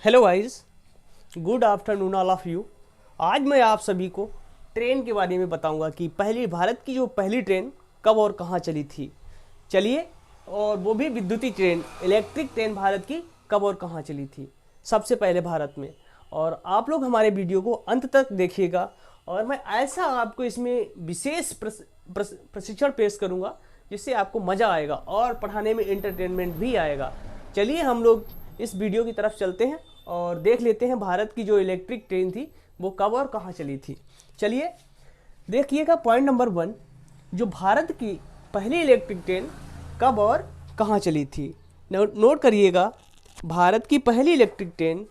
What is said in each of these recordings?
Hello guys, good afternoon all of you. आज मैं आप सभी को ट्रेन के बारे में बताऊंगा कि पहली भारत की जो पहली ट्रेन कब और कहाँ चली थी। चलिए, और वो भी विद्युतीय ट्रेन, इलेक्ट्रिक ट्रेन भारत की कब और कहाँ चली थी सबसे पहले भारत में। और आप लोग हमारे वीडियो को अंत तक देखिएगा और मैं ऐसा आपको इसमें विशेष प्रशिक्षण पेश करूंगा जिससे आपको मज़ा आएगा और पढ़ाने में एंटरटेनमेंट भी आएगा। चलिए हम लोग इस वीडियो की तरफ चलते हैं और देख लेते हैं भारत की जो इलेक्ट्रिक ट्रेन थी वो कब और कहाँ चली थी। चलिए देखिएगा, पॉइंट नंबर 1, जो भारत की पहली इलेक्ट्रिक ट्रेन कब और कहाँ चली थी। नोट करिएगा, भारत की पहली इलेक्ट्रिक ट्रेन,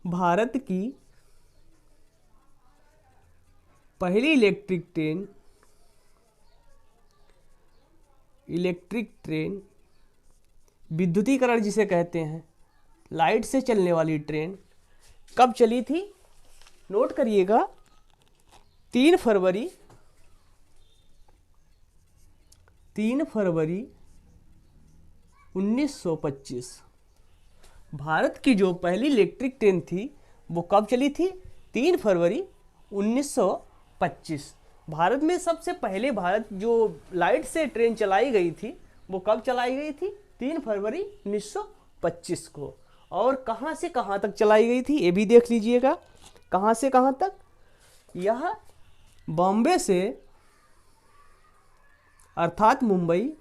भारत की पहली इलेक्ट्रिक ट्रेन विद्युतीकरण जिसे कहते हैं, लाइट से चलने वाली ट्रेन कब चली थी। नोट करिएगा, 3 फरवरी 1925। भारत की जो पहली इलेक्ट्रिक ट्रेन थी वो कब चली थी? 3 फरवरी 1925। भारत में सबसे पहले भारत जो लाइट से ट्रेन चलाई गई थी वो कब चलाई गई थी? 3 फरवरी 1925 को। और कहाँ से कहाँ तक चलाई गई थी ये भी देख लीजिएगा। कहाँ से कहाँ तक? यह बॉम्बे से अर्थात मुंबई,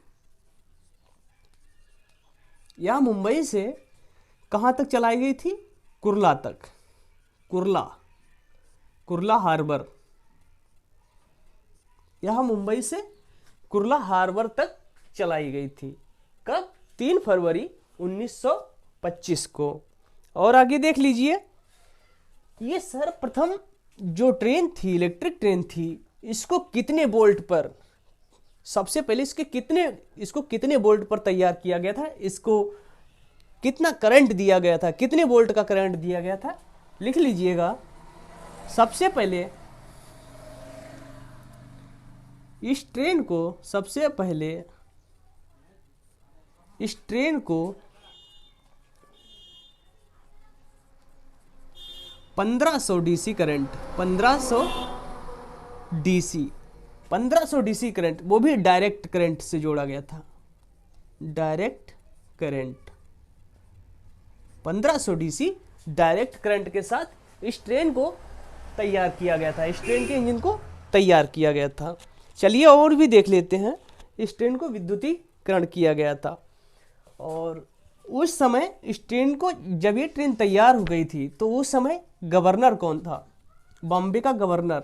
यह मुंबई से कहाँ तक चलाई गई थी? कुर्ला तक। कुर्ला हार्बर। यह मुंबई से कुर्ला हार्बर तक चलाई गई थी। कब? 3 फरवरी 1925 को। और आगे देख लीजिए, ये सर्वप्रथम जो ट्रेन थी, इलेक्ट्रिक ट्रेन थी, इसको कितने वोल्ट पर, सबसे पहले इसको कितने वोल्ट पर तैयार किया गया था, इसको कितना करंट दिया गया था, कितने वोल्ट का करंट दिया गया था, लिख लीजिएगा। सबसे पहले इस ट्रेन को 1500 डीसी करंट, 1500 डीसी करंट, वो भी डायरेक्ट करंट से जोड़ा गया था। Direct current 1500 DC direct current के साथ इस ट्रेन को तैयार किया गया था, इस ट्रेन के इंजन को तैयार किया गया था। चलिए और भी देख लेते हैं। इस ट्रेन को विद्युतीकरण किया गया था। और उस समय इस ट्रेन को, जब ये ट्रेन तैयार हो गई थी तो उस समय गवर्नर कौन था? बॉम्बे का गवर्नर।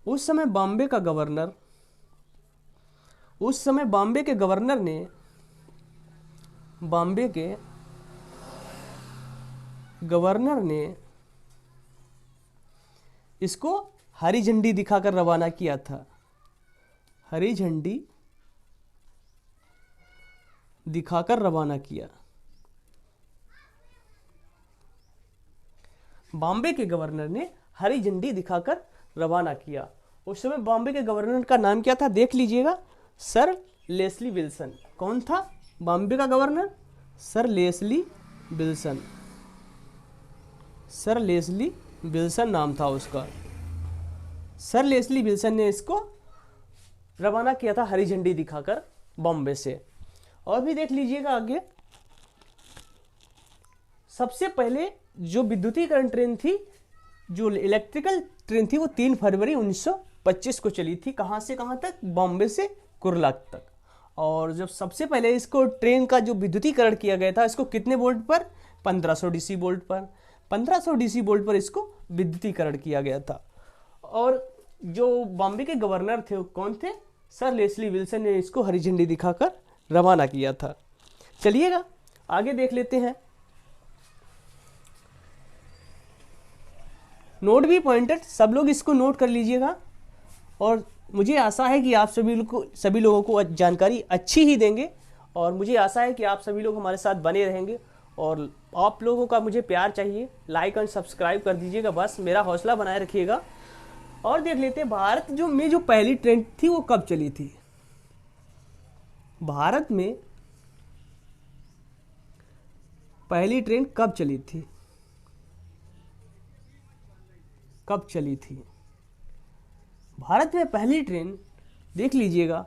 उस समय बॉम्बे के गवर्नर ने इसको हरी झंडी दिखाकर रवाना किया था। हरी झंडी दिखाकर रवाना किया। बॉम्बे के गवर्नर ने हरी झंडी दिखाकर रवाना किया। उस समय बॉम्बे के गवर्नर का नाम क्या था? देख लीजिएगा, सर लेस्ली विल्सन। कौन था बॉम्बे का गवर्नर? सर लेस्ली विल्सन नाम था उसका। सर लेस्ली विल्सन ने इसको रवाना किया था हरी झंडी दिखाकर बॉम्बे से। और भी देख लीजिएगा आगे, सबसे पहले जो विद्युतीकरण ट्रेन थी, जो इलेक्ट्रिकल ट्रेन थी, वो 3 फरवरी 1925 को चली थी। कहाँ से कहाँ तक? बॉम्बे से कुर्ला तक। और जब सबसे पहले इसको ट्रेन का जो विद्युतीकरण किया गया था, इसको कितने वोल्ट पर? 1500 डीसी वोल्ट पर। 1500 डीसी वोल्ट पर इसको विद्युतीकरण किया गया था। और जो बॉम्बे के गवर्नर थे वो कौन थे? सर लेस्ली विल्सन ने इसको हरी झंडी दिखाकर रवाना किया था। चलिएगा आगे देख लेते हैं। नोट भी पॉइंटेड, सब लोग इसको नोट कर लीजिएगा। और मुझे आशा है कि आप सभी लोगों को जानकारी अच्छी ही देंगे। और मुझे आशा है कि आप सभी लोग हमारे साथ बने रहेंगे। और आप लोगों का मुझे प्यार चाहिए, लाइक और सब्सक्राइब कर दीजिएगा, बस मेरा हौसला बनाए रखिएगा। और देख लेते हैं भारत में जो पहली ट्रेन थी वो कब चली थी। भारत में पहली ट्रेन कब चली थी? कब चली थी? भारत में पहली ट्रेन देख लीजिएगा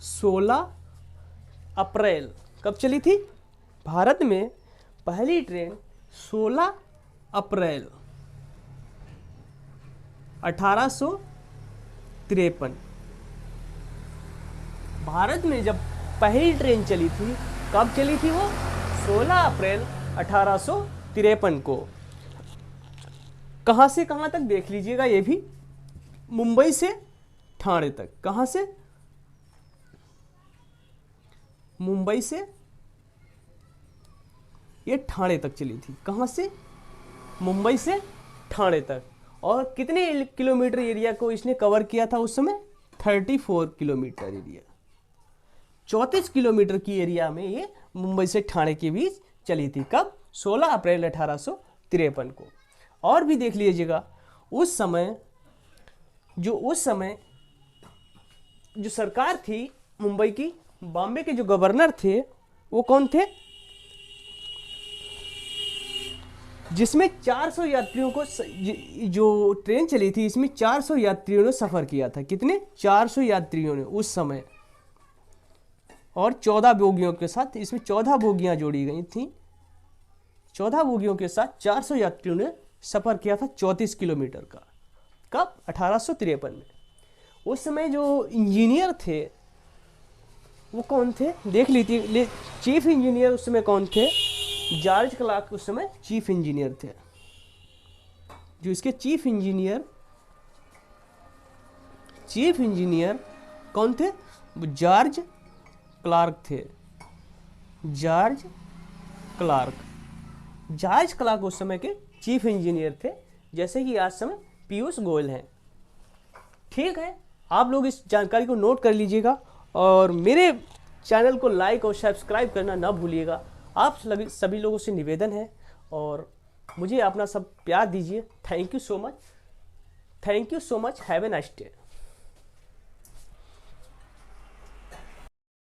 16 अप्रैल। कब चली थी? भारत में पहली ट्रेन 16 अप्रैल 1853। भारत में जब पहली ट्रेन चली थी, कब चली थी वो? 16 अप्रैल 1853 को। कहाँ से कहाँ तक देख लीजिएगा, ये भी मुंबई से ठाणे तक। कहाँ से? मुंबई से ये ठाणे तक चली थी। कहाँ से? मुंबई से ठाणे तक। और कितने किलोमीटर एरिया को इसने कवर किया था उस समय? 34 किलोमीटर एरिया। 34 किलोमीटर की एरिया में ये मुंबई से ठाणे के बीच चली थी। कब? 16 अप्रैल 1853 को। और भी देख लीजिएगा, उस समय जो सरकार थी मुंबई की, बॉम्बे के जो गवर्नर थे वो कौन थे? जिसमें 400 यात्रियों को, जो ट्रेन चली थी इसमें 400 यात्रियों ने सफ़र किया था। कितने? 400 यात्रियों ने उस समय। और 14 बोगियों के साथ, इसमें 14 बोगियां जोड़ी गई थी। 14 बोगियों के साथ 400 यात्रियों ने सफ़र किया था 34 किलोमीटर का। कब? 1853 में। उस समय जो इंजीनियर थे वो कौन थे? देख लीजिए, चीफ इंजीनियर उस समय कौन थे? जॉर्ज क्लार्क उस समय चीफ इंजीनियर थे। जो इसके चीफ इंजीनियर कौन थे? वो जॉर्ज क्लार्क थे। जॉर्ज क्लार्क उस समय के चीफ इंजीनियर थे, जैसे कि आज समय पीयूष गोयल हैं। ठीक है, आप लोग इस जानकारी को नोट कर लीजिएगा और मेरे चैनल को लाइक और सब्सक्राइब करना ना भूलिएगा। आप सभी लोगों से निवेदन है और मुझे अपना सब प्यार दीजिए। Thank you so much. Have a nice day.